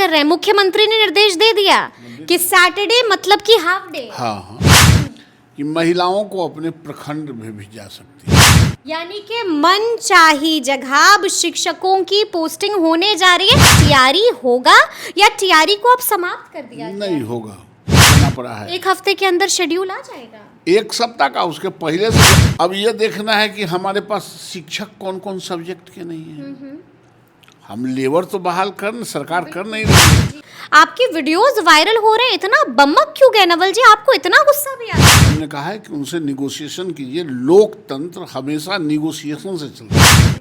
कर रहे हैं? मुख्यमंत्री ने निर्देश दे दिया कि सैटरडे मतलब कि हाफ डे। हाँ, कि महिलाओं को अपने प्रखंड में भी जा सकती है। यानी कि मनचाही जगह अब शिक्षकों की पोस्टिंग होने जा रही है। टीआरई होगा या टीआरई को अब समाप्त कर दिया गया? नहीं होगा, करना पड़ा है। एक हफ्ते के अंदर शेड्यूल आ जाएगा? एक सप्ताह का, उसके पहले से। अब ये देखना है कि हमारे पास शिक्षक कौन कौन सब्जेक्ट के नहीं है। हम लेबर तो बहाल कर, सरकार कर नहीं रही। आपकी वीडियोस वायरल हो रहे हैं, इतना बम्मक क्यों गए नवल जी? आपको इतना गुस्सा भी आता है? हमने कहा है कि उनसे निगोशिएशन कीजिए। लोकतंत्र हमेशा निगोशिएशन से चलता है।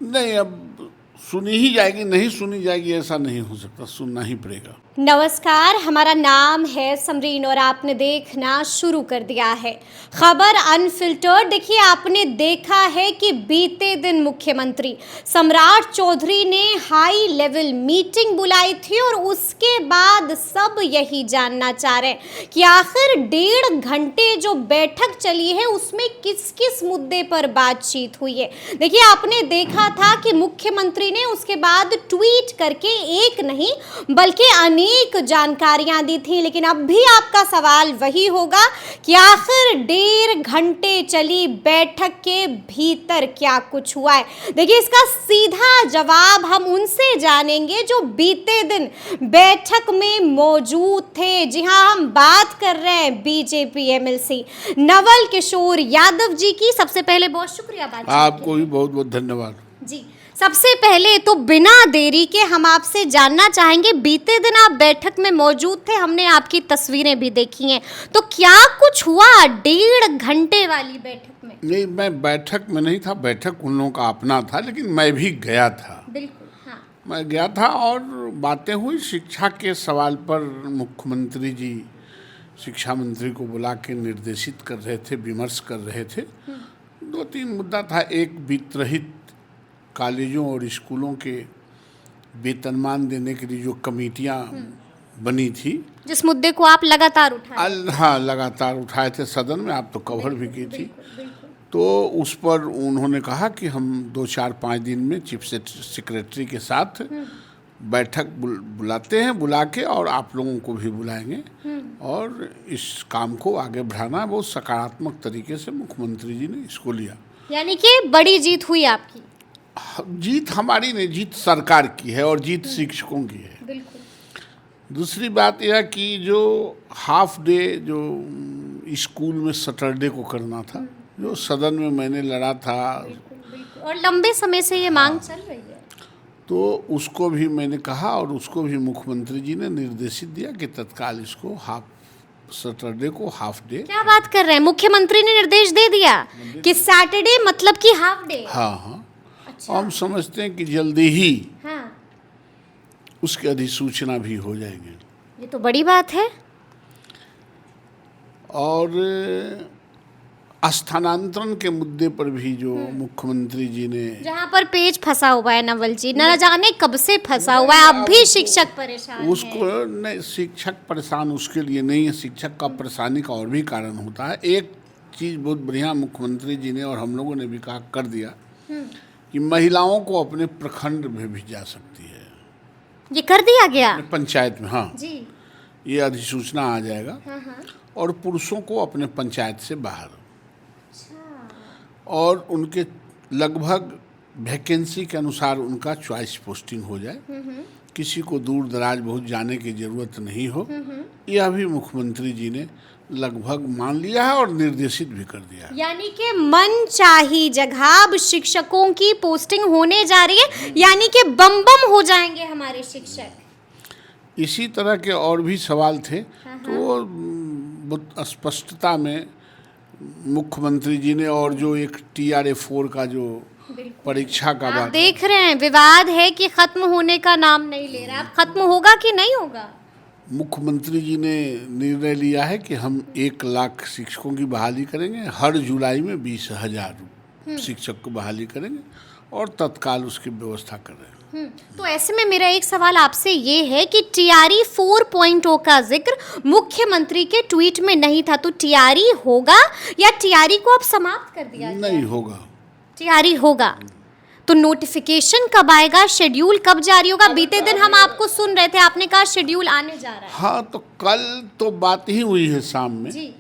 नहीं, अब सुनी ही जाएगी, नहीं सुनी जाएगी ऐसा नहीं हो सकता, सुनना ही पड़ेगा। नमस्कार, हमारा नाम है समरीन और आपने देखना शुरू कर दिया है खबर अनफिल्टर्ड। देखिए, आपने देखा है कि बीते दिन मुख्यमंत्री सम्राट चौधरी ने हाई लेवल मीटिंग बुलाई थी और उसके बाद सब यही जानना चाह रहे हैं कि आखिर 1.5 घंटे जो बैठक चली है उसमें किस किस मुद्दे पर बातचीत हुई है। देखिए, आपने देखा था कि मुख्यमंत्री ने उसके बाद ट्वीट करके एक नहीं बल्कि अनेक जानकारियां दी थी, लेकिन अब भी आपका सवाल वही होगा कि आखिर 1.5 घंटे चली बैठक के भीतर क्या कुछ हुआ है। देखिए, इसका सीधा जवाब हम उनसे जानेंगे जो बीते दिन बैठक में मौजूद थे। जी हां, हम बात कर रहे हैं बीजेपी एमएलसी नवल किशोर यादव जी की। सबसे पहले बहुत शुक्रिया बात आपको भी बहुत बहुत धन्यवाद जी। सबसे पहले तो बिना देरी के हम आपसे जानना चाहेंगे, बीते दिन आप बैठक में मौजूद थे, हमने आपकी तस्वीरें भी देखी हैं, तो क्या कुछ हुआ 1.5 घंटे वाली बैठक में? नहीं, मैं बैठक में नहीं था, बैठक उन लोगों का अपना था, लेकिन मैं भी गया था। बिल्कुल, हाँ। मैं गया था और बातें हुई। शिक्षा के सवाल पर मुख्यमंत्री जी शिक्षा मंत्री को बुला के निर्देशित कर रहे थे, विमर्श कर रहे थे। 2-3 मुद्दा था। एक, वित्तरहित कॉलेजों और स्कूलों के वेतनमान देने के लिए जो कमेटियां बनी थी, जिस मुद्दे को आप लगातार उठाए। हाँ, लगातार उठाए थे सदन में, आप तो कवर भी की थी। तो उस पर उन्होंने कहा कि हम 2-4-5 दिन में चीफ सेक्रेटरी के साथ बैठक बुलाते हैं, बुला के और आप लोगों को भी बुलाएंगे और इस काम को आगे बढ़ाना है। बहुत सकारात्मक तरीके से मुख्यमंत्री जी ने इसको लिया। यानी कि बड़ी जीत हुई आपकी? जीत हमारी नहीं, जीत सरकार की है और जीत शिक्षकों की है। बिल्कुल। दूसरी बात यह कि जो हाफ डे जो स्कूल में सैटरडे को करना था, जो सदन में मैंने लड़ा था, बिल्कुल। और लंबे समय से ये मांग चल रही है, तो उसको भी मैंने कहा और उसको भी मुख्यमंत्री जी ने निर्देशित दिया कि तत्काल इसको सैटरडे को हाफ डे। क्या बात कर रहे हैं? मुख्यमंत्री ने निर्देश दे दिया कि सैटरडे मतलब कि हाफ डे? हाँ। अच्छा। हम समझते हैं कि जल्दी ही उसकी अधिसूचना भी हो जाएगी। ये तो बड़ी बात है। और स्थानांतरण के मुद्दे पर भी जो मुख्यमंत्री जी ने, जहाँ पर पेज फंसा हुआ है नवल जी, न जाने कब से फंसा हुआ है, अब भी शिक्षक परेशान उसको नहीं, शिक्षक परेशान उसके लिए नहीं है, शिक्षक का परेशानी का और भी कारण होता है। एक चीज़ बहुत बढ़िया मुख्यमंत्री जी ने और हम लोगों ने भी कहा, कर दिया कि महिलाओं को अपने प्रखंड में भी जा सकती है। ये कर दिया गया पंचायत में? हाँ जी, ये अधिसूचना आ जाएगा। और पुरुषों को अपने पंचायत से बाहर। और उनके लगभग वैकेंसी के अनुसार उनका चॉइस पोस्टिंग हो जाए, किसी को दूर दराज बहुत जाने की ज़रूरत नहीं हो। यह भी मुख्यमंत्री जी ने लगभग मान लिया है और निर्देशित भी कर दिया है। यानी कि मनचाही जगह अब शिक्षकों की पोस्टिंग होने जा रही है, यानी कि बम बम हो जाएंगे हमारे शिक्षक। इसी तरह के और भी सवाल थे, तो बहुत स्पष्टता में मुख्यमंत्री जी ने, और जो एक TRA-4 का जो परीक्षा का बात देख रहे हैं, विवाद है कि खत्म होने का नाम नहीं ले रहा। अब खत्म होगा कि नहीं होगा? मुख्यमंत्री जी ने निर्णय लिया है कि हम 1 लाख शिक्षकों की बहाली करेंगे। हर जुलाई में 20,000 शिक्षक को बहाली करेंगे और तत्काल उसकी व्यवस्था कर रहे हैं। तो ऐसे में मेरा एक सवाल आपसे ये है कि TRE 4.0 का जिक्र मुख्यमंत्री के ट्वीट में नहीं था, तो TRE होगा या TRE को अब समाप्त कर दिया? नहीं होगा, TRE होगा। तो नोटिफिकेशन कब आएगा, शेड्यूल कब जारी होगा? बीते दिन हम आपको सुन रहे थे, आपने कहा शेड्यूल आने जा रहा है। हाँ, तो कल तो बात ही हुई है शाम में। जी।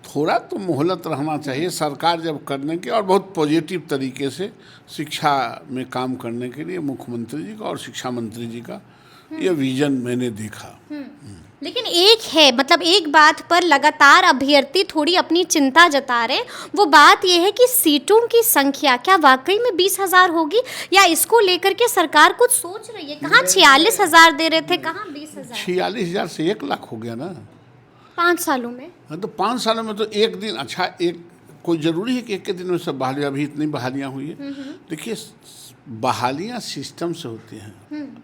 थोड़ा तो मोहलत रहना चाहिए सरकार जब करने के, और बहुत पॉजिटिव तरीके से शिक्षा में काम करने के लिए मुख्यमंत्री जी का और शिक्षा मंत्री जी का ये विजन मैंने देखा। लेकिन एक है, मतलब एक बात पर लगातार अभ्यर्थी थोड़ी अपनी चिंता जता रहे, वो बात ये है कि सीटों की संख्या क्या वाकई में 20,000 होगी, या इसको लेकर के सरकार कुछ सोच रही है? कहाँ 46,000 दे रहे थे, कहाँ 20,000? 46,000 से 1 लाख हो गया ना 5 सालों में। हाँ, तो 5 सालों में तो एक दिन, अच्छा एक कोई ज़रूरी है कि एक के दिन में सब बहाली, अभी इतनी बहालियाँ हुई है। देखिए, बहालियाँ सिस्टम से होती हैं,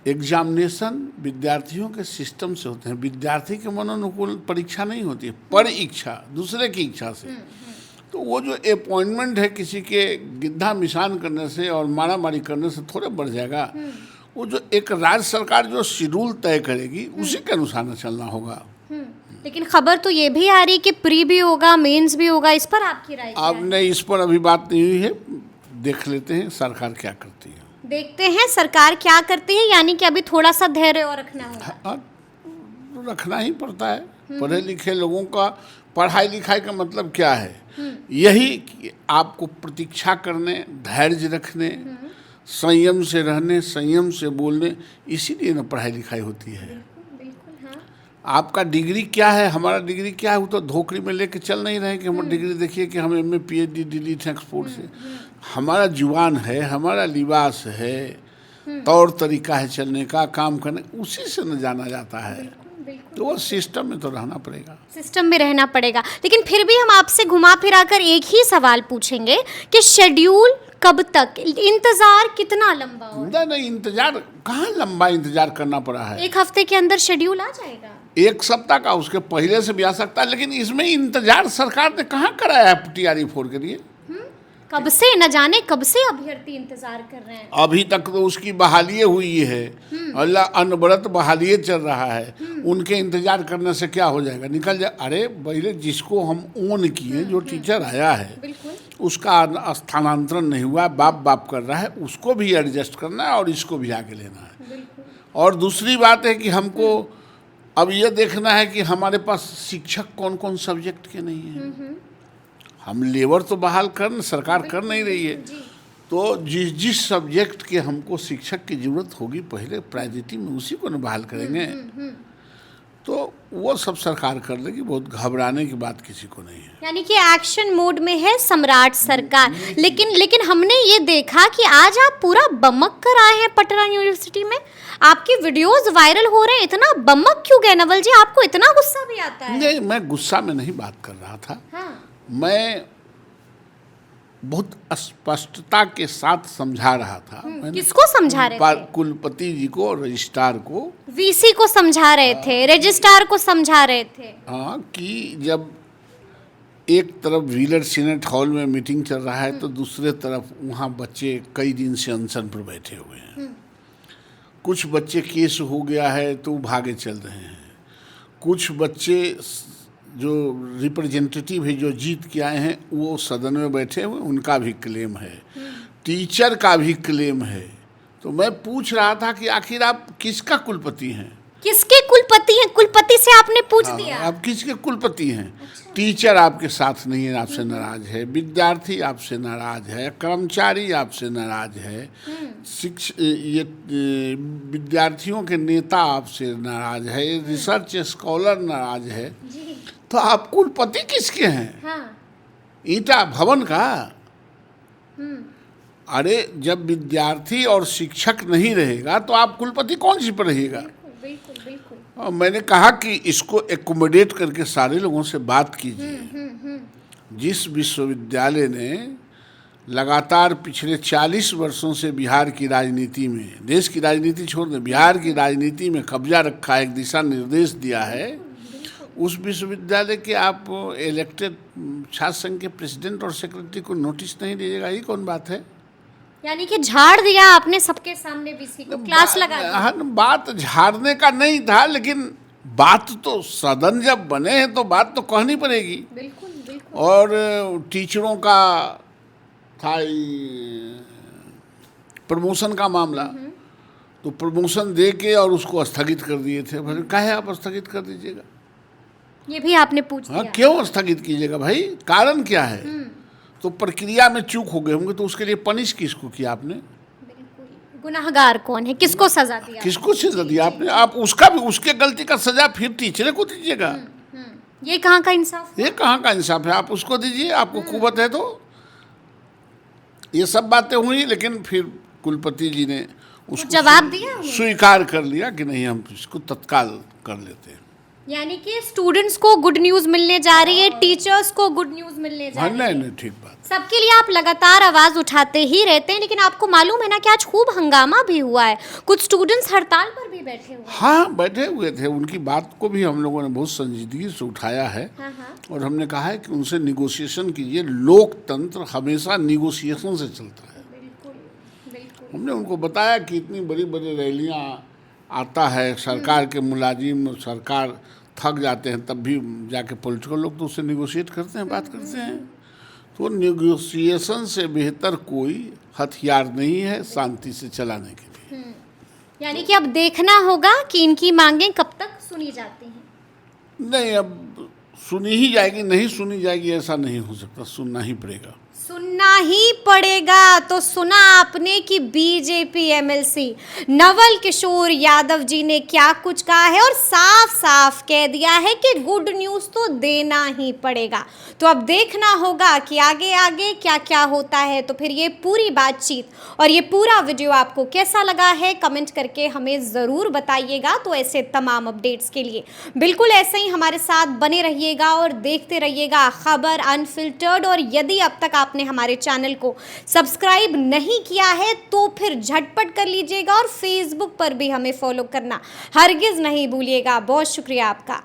एग्जामिनेशन विद्यार्थियों के सिस्टम से होते हैं। विद्यार्थी के मनोनुकूल परीक्षा नहीं होती है, पर इच्छा, दूसरे की इच्छा से। तो वो जो अपॉइंटमेंट है किसी के गिद्धा मिसान करने से और मारा मारी करने से थोड़े बढ़ जाएगा। वो जो एक राज्य सरकार जो शेड्यूल तय करेगी उसी के अनुसार न चलना होगा। लेकिन खबर तो ये भी आ रही कि प्री भी होगा, मेंस भी होगा, इस पर आपकी राय क्या है? अब नहीं, इस पर अभी बात नहीं हुई है, देख लेते हैं सरकार क्या करती है। देखते हैं सरकार क्या करती है, यानी कि अभी थोड़ा सा धैर्य और रखना होगा। हाँ, रखना ही पड़ता है। पढ़े लिखे लोगों का पढ़ाई लिखाई का मतलब क्या है? यही कि आपको प्रतीक्षा करने, धैर्य रखने, संयम से रहने, संयम से बोलने, इसीलिए ना पढ़ाई लिखाई होती है। आपका डिग्री क्या है, हमारा डिग्री क्या है, वो तो धोखरी में लेके चल नहीं रहे कि हमारा डिग्री देखिए कि हम एमए पीएचडी दिल्ली थे एक्सपोर्ट से। हमारा जुबान है, हमारा लिबास है, तौर तरीका है चलने का, काम करने, उसी से न जाना जाता है। तो वो सिस्टम में तो रहना पड़ेगा, सिस्टम में रहना पड़ेगा। लेकिन फिर भी हम आपसे घुमा फिरा कर एक ही सवाल पूछेंगे कि शेड्यूल कब तक, इंतजार कितना लंबा होगा? नहीं, इंतजार कहाँ लंबा इंतजार करना पड़ा है। 1 हफ्ते के अंदर शेड्यूल आ जाएगा। 1 सप्ताह का, उसके पहले से भी आ सकता है। लेकिन इसमें इंतजार सरकार ने कहाँ कराया है टीआरई 4 के लिए? कब से, न जाने कब से अभ्यर्थी इंतजार कर रहे हैं। अभी तक तो उसकी बहाली हुई है, अल्लाह अनवरत बहाली चल रहा है। उनके इंतजार करने से क्या हो जाएगा, निकल जाए। अरे पहले जिसको हम ओन किए, जो टीचर आया है उसका स्थानांतरण नहीं हुआ, बाप कर रहा है, उसको भी एडजस्ट करना है और इसको भी आगे लेना है। और दूसरी बात है कि हमको अब ये देखना है कि हमारे पास शिक्षक कौन कौन सब्जेक्ट के नहीं हैं। हम लेबर तो बहाल सरकार कर नहीं रही है, तो जिस सब्जेक्ट के हमको शिक्षक की ज़रूरत होगी पहले प्रायोरिटी में उसी को न बहाल करेंगे। तो वो सब सरकार कर लेगी, बहुत घबराने की बात किसी को नहीं है। यानी कि एक्शन मोड में है सम्राट सरकार। लेकिन हमने ये देखा कि आज आप पूरा बमक कर आए हैं पटना यूनिवर्सिटी में, आपकी वीडियोस वायरल हो रहे हैं। इतना बमक क्यों गए नवल जी, आपको इतना गुस्सा भी आता है? नहीं, मैं गुस्सा में नहीं बात कर रहा था। हाँ। मैं बहुत स्पष्टता के साथ समझा रहा था। किसको समझा रहे थे? कुलपति जी को, रजिस्ट्रार को, वीसी को समझा रहे थे, रजिस्ट्रार को समझा रहे थे। हाँ, कि जब एक तरफ व्हीलर सीनेट हॉल में मीटिंग चल रहा है तो दूसरे तरफ वहाँ बच्चे कई दिन से अनशन पर बैठे हुए हैं। कुछ बच्चे केस हो गया है तो भागे चल रहे हैं, कुछ बच्चे जो रिप्रेजेंटेटिव है जो जीत के आए हैं वो सदन में बैठे हुए, उनका भी क्लेम है, टीचर का भी क्लेम है। तो मैं पूछ रहा था कि आखिर आप किसका कुलपति हैं? किसके कुलपति हैं? कुलपति से आपने पूछ दिया? आप किसके कुलपति हैं? अच्छा। टीचर आपके साथ नहीं है, आपसे नाराज है, विद्यार्थी आपसे नाराज है, कर्मचारी आपसे नाराज है, ये विद्यार्थियों के नेता आपसे नाराज है, रिसर्च स्कॉलर नाराज है। तो आप कुलपति किसके हैं? हाँ। ईटा भवन का? अरे जब विद्यार्थी और शिक्षक नहीं रहेगा तो आप कुलपति कौन सी पर रहिएगा? बिल्कुल। और मैंने कहा कि इसको एकोमोडेट करके सारे लोगों से बात कीजिए। जिस विश्वविद्यालय ने लगातार पिछले 40 वर्षों से बिहार की राजनीति में, देश की राजनीति छोड़ दें, बिहार की राजनीति में कब्जा रखा है, एक दिशा निर्देश दिया है, उस विश्वविद्यालय के आप इलेक्टेड छात्र संघ के प्रेसिडेंट और सेक्रेटरी को नोटिस नहीं दीजिएगा, ये कौन बात है? यानी कि झाड़ दिया आपने सबके सामने वीसी को, क्लास लगा दिया। बात झाड़ने का नहीं था, लेकिन बात तो सदन जब बने हैं तो बात तो कहनी पड़ेगी। बिल्कुल। और टीचरों का था प्रमोशन का मामला, तो प्रमोशन दे के और उसको स्थगित कर दिए थे। भाई काहे आप स्थगित कर दीजिएगा? ये भी आपने पूछ हाँ, लिया। क्यों स्थगित कीजिएगा भाई? कारण क्या है? तो प्रक्रिया में चूक हो गए होंगे, तो उसके लिए पनिश किसको किया आपने? गुनाहगार कौन है, किसको सजा दिया? किसको सजा दिया आपने? आप उसका भी, उसके गलती का सजा फिर टीचर को दीजिएगा। ये कहाँ का इंसाफ? ये कहाँ का इंसाफ है? आप उसको दीजिए, आपको कुवत है तो। ये सब बातें हुई, लेकिन फिर कुलपति जी ने उसको जवाब दिया उन्होंने? स्वीकार कर लिया कि नहीं, हम इसको तत्काल कर लेते हैं। यानी कि स्टूडेंट्स को गुड न्यूज मिलने जा रही है, टीचर्स को गुड न्यूज मिलने जा हाँ, रही है। नहीं, ठीक बात। सबके लिए आप लगातार आवाज उठाते ही रहते हैं, लेकिन आपको मालूम है ना कि आज खूब हंगामा भी हुआ है, कुछ स्टूडेंट्स हड़ताल पर भी बैठे हुए हैं। हाँ, बैठे हुए थे। उनकी बात को भी हम लोगों ने बहुत संजीदगी से उठाया है। और हमने कहा है कि उनसे निगोशिएशन कीजिए। लोकतंत्र हमेशा निगोशिएशन से चलता है। हमने उनको बताया कि इतनी बड़ी बड़ी रैलियाँ आता है, सरकार के मुलाजिम, सरकार थक जाते हैं, तब भी जाके पॉलिटिकल लोग तो उससे निगोशिएट करते हैं, बात करते हैं। तो निगोशिएशन से बेहतर कोई हथियार नहीं है शांति से चलाने के लिए। यानी कि अब देखना होगा कि इनकी मांगें कब तक सुनी जाती हैं। नहीं, अब सुनी ही जाएगी, नहीं सुनी जाएगी ऐसा नहीं हो सकता, सुनना ही पड़ेगा। सुनना ही पड़ेगा। तो सुना आपने कि बीजेपी एमएलसी नवल किशोर यादव जी ने क्या कुछ कहा है, और साफ साफ कह दिया है कि गुड न्यूज़ तो देना ही पड़ेगा। तो अब देखना होगा कि आगे आगे क्या क्या होता है। तो फिर ये पूरी बातचीत और ये पूरा वीडियो आपको कैसा लगा है, कमेंट करके हमें ज़रूर बताइएगा। तो ऐसे तमाम अपडेट्स के लिए बिल्कुल ऐसे ही हमारे साथ बने रहिएगा और देखते रहिएगा खबर अनफिल्टर्ड। और यदि अब तक आपने हमारे चैनल को सब्सक्राइब नहीं किया है तो फिर झटपट कर लीजिएगा, और फेसबुक पर भी हमें फॉलो करना हरगिज नहीं भूलिएगा। बहुत शुक्रिया आपका।